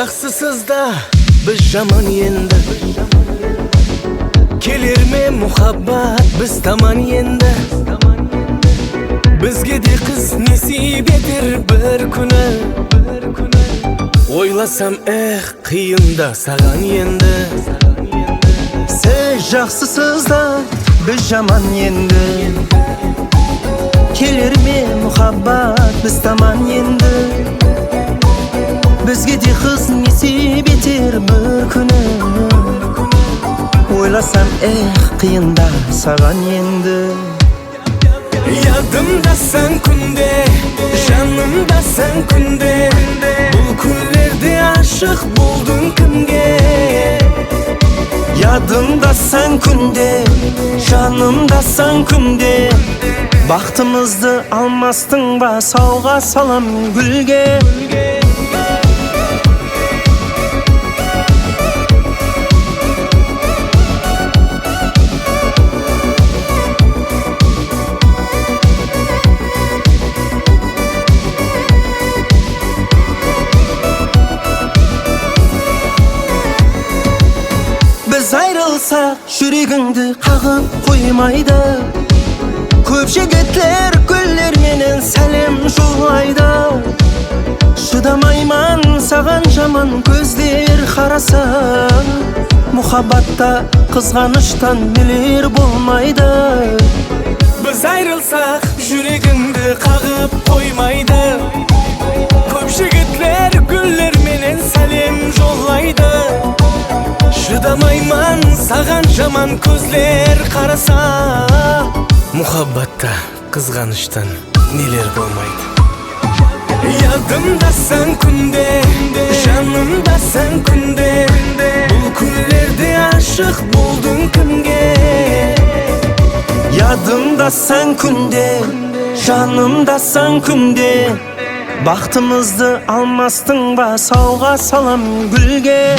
Жақсысыз да біз жаман енді. Келер ме мұхаббат біз таман енді. Бізге де қыз несіп етер бір күні. Ойласам қиында саған енді. Сіз жақсысыз да біз жаман енді. Келер ме мұхаббат біз таман енді. Бізге де қыз несіп етер бір күні. Ойласам қиында саған енді. Ядымдасаң күнде, жанымдасаң күнде. Бұл күндерде ашық болдың кімге? Ядымдасаң күнде, жанымдасаң күнде. Бақтымызды алмастың ба, сауға салам гүлге. Біз айрылсақ, жүрегіңді қағып қоймайды. Көп жігітлер гүлдерменен сәлем жолайды. Шыдамайман саған жаман көздер қараса. Мұхаббатта қызғаныштан нелер болмайды. Біз айрылсақ, жүрегіңді қағып қоймайды. Көп жігітлер гүлдерменен сәлем жолайды. Шыдамайман саған жаман көздер қараса. Мұхаббатта қызғаныштан нелер болмайды. Ядымдасаң күнде, жанымдасаң күнде. Бұл күндерде ашық болдың кімге? Ядымдасаң күнде, жанымдасаң күнде. Бақтымызды алмастың ба, сауға салам гүлге.